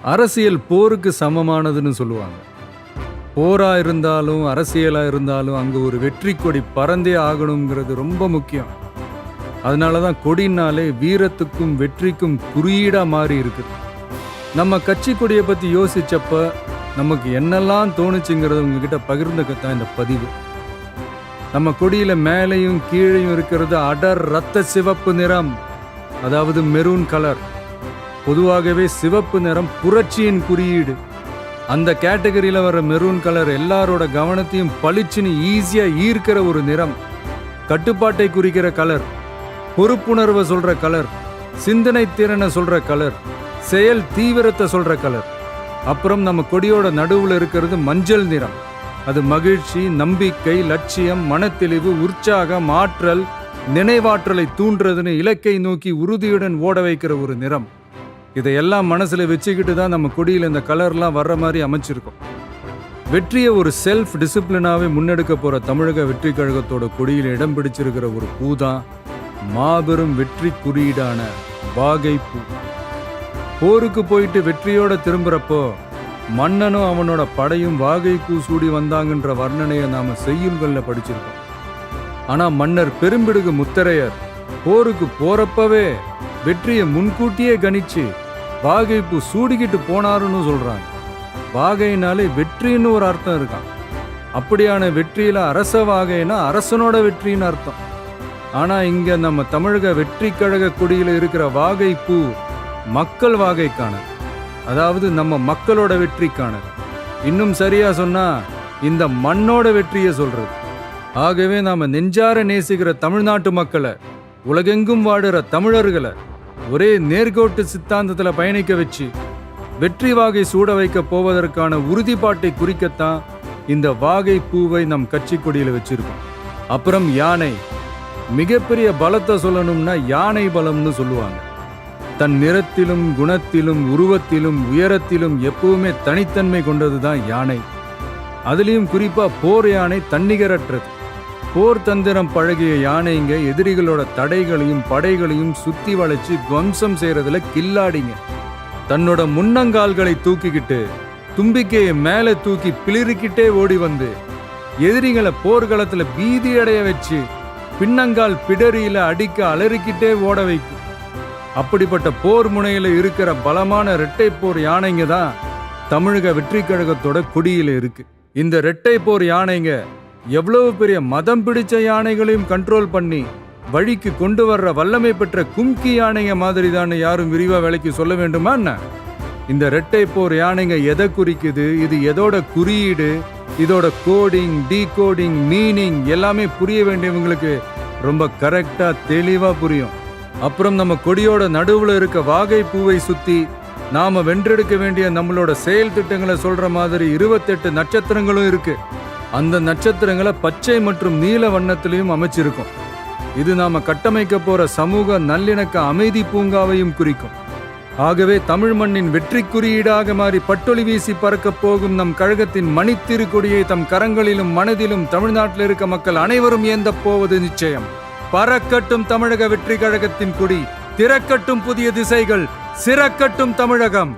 அரசியல் போருக்கு சமமானதுன்னு சொல்லுவாங்க. போரா இருந்தாலும் அரசியலா இருந்தாலும் அங்க ஒரு வெற்றி கொடி பறந்தே ஆகணுங்கிறது ரொம்ப முக்கியம். அதனாலதான் கொடினாலே வீரத்துக்கும் வெற்றிக்கும் குறியீடா மாறி இருக்குது. நம்ம கட்சி கொடியை பத்தி யோசிச்சப்ப நமக்கு என்னெல்லாம் தோணுச்சுங்கிறத உங்ககிட்ட பகிர்ந்துக்கத்தான் இந்த பதிவு. நம்ம கொடியில மேலையும் கீழையும் இருக்கிறது அடர் ரத்த சிவப்பு நிறம், அதாவது மெரூன் கலர். பொதுவாகவே சிவப்பு நிறம் புரட்சியின் குறியீடு. அந்த கேட்டகரியில வர மெரூன் கலர் எல்லாரோட கவனத்தையும் பளிச்சுன்னு ஈஸியா ஈர்க்கிற ஒரு நிறம். கட்டுப்பாட்டை குறிக்கிற கலர், பொறுப்புணர்வை சொல்ற கலர், சிந்தனை திறனை சொல்ற கலர், செயல் தீவிரத்தை சொல்ற கலர். அப்புறம் நம்ம கொடியோட நடுவுல இருக்கிறது மஞ்சள் நிறம். அது மகிழ்ச்சி, நம்பிக்கை, லட்சியம், மனத்தெளிவு, உற்சாகம், ஆற்றல், நினைவாற்றலை தூண்டுறதுன்னு இலக்கை நோக்கி உறுதியுடன் ஓட வைக்கிற ஒரு நிறம். இதையெல்லாம் மனசுல வச்சுக்கிட்டு தான் நம்ம கொடியில் இந்த கலர்லாம் வர்ற மாதிரி அமைச்சிருக்கோம். வெற்றியை ஒரு செல்ஃப் டிசிப்ளினாவே முன்னெடுக்க போற தமிழக வெற்றி கழகத்தோட கொடியில் இடம் பிடிச்சிருக்கிற ஒரு பூ தான் மாபெரும் வெற்றி குறியீடான வாகை பூ. போருக்கு போயிட்டு வெற்றியோட திரும்புறப்போ மன்னனும் அவனோட படையும் வாகை பூ சூடி வந்தாங்கன்ற வர்ணனையை நாம செய்யுள்கள்ல படிச்சிருக்கோம். ஆனா மன்னர் பெரும்பிடுகு முத்தரையர் போருக்கு போறப்பவே வெற்றியை முன்கூட்டியே கணிச்சு வாகை பூ சூடிக்கிட்டு போனாருன்னு சொல்றாங்க. வாகைனாலே வெற்றின்னு ஒரு அர்த்தம் இருக்கான். அப்படியான வெற்றியில அரச வாகைனா அரசனோட வெற்றின்னு அர்த்தம். ஆனா இங்க நம்ம தமிழக வெற்றி கழக கொடியில இருக்கிற வாகை பூ மக்கள் வாகைக்கானது, அதாவது நம்ம மக்களோட வெற்றிக்கானது. இன்னும் சரியா சொன்னா இந்த மண்ணோட வெற்றியை சொல்றது. ஆகவே நாம நெஞ்சார நேசிக்கிற தமிழ்நாட்டு மக்களை, உலகெங்கும் வாடுற தமிழர்களை ஒரே நேர்கோட்டு சித்தாந்தத்துல பயணிக்க வச்சு வெற்றி வாகை சூட வைக்க போவதற்கான உறுதிப்பாட்டை குறிக்கத்தான் இந்த வாகை பூவை நம் கட்சி கொடியில வச்சிருக்கோம். அப்புறம் யானை. மிகப்பெரிய பலத்தை சொல்லணும்னா யானை பலம்னு சொல்லுவாங்க. தன் நிறத்திலும் குணத்திலும் உருவத்திலும் உயரத்திலும் எப்பவுமே தனித்தன்மை கொண்டதுதான் யானை. அதுலயும் குறிப்பா போர் யானை தன்னிகரற்றது. போர் தந்திரம் பழகிய யானைங்க எதிரிகளோட தடைகளையும் படைகளையும் சுத்தி வளைச்சு துவம்சம் செய்யறதுல கில்லாடிங்க. தன்னோட முன்னங்கால்களை தூக்கிக்கிட்டு தும்பிக்கையை மேல தூக்கி பிளிரிக்கிட்டே ஓடி வந்து எதிரிகளை போர்க்களத்துல பீதி அடைய வச்சு பின்னங்கால் பிடரியில அடிக்க அலறிக்கிட்டே ஓட வைக்கும். அப்படிப்பட்ட போர் முனையில இருக்கிற பலமான இரட்டை போர் யானைங்க தான் தமிழக வெற்றி கழகத்தோட கொடியில இருக்கு. இந்த இரட்டை போர் யானைங்க எவ்வளவு பெரிய மதம் பிடிச்ச யானைகளையும் கண்ட்ரோல் பண்ணி வழிக்கு கொண்டு வர்ற வல்லமை பெற்ற கும்கி யானைங்க மாதிரி தான் யாரும் விரிவா விலைக்கு சொல்ல வேண்டுமா என்ன? இந்த இரட்டை போர் யானைங்க எதை குறிக்குது, இது எதோட குறியீடு, இதோட கோடிங், டீகோடிங், மீனிங் எல்லாமே புரிய வேண்டியவங்களுக்கு ரொம்ப கரெக்டா தெளிவா புரியும். அப்புறம் நம்ம கொடியோட நடுவுல இருக்க வாகை பூவை சுத்தி நாம வென்றெடுக்க வேண்டிய நம்மளோட செயல் திட்டங்களை சொல்ற மாதிரி 28 நட்சத்திரங்களும் இருக்கு. அந்த நட்சத்திரங்களை பச்சை மற்றும் நீல வண்ணத்திலையும் அமைச்சிருக்கும். இது நாம கட்டமைக்க போற சமூக நல்லிணக்க அமைதி பூங்காவையும் குறிக்கும். ஆகவே தமிழ் மண்ணின் வெற்றி குறியீடாக மாறி பட்டொலி வீசி பறக்க போகும் நம் கழகத்தின் மணித்திரு கொடியை தம் கரங்களிலும் மனதிலும் தமிழ்நாட்டில் இருக்க மக்கள் அனைவரும் ஏந்த போவது நிச்சயம். பறக்கட்டும் தமிழக வெற்றி கழகத்தின் கொடி, திறக்கட்டும் புதிய திசைகள், சிறக்கட்டும் தமிழகம்.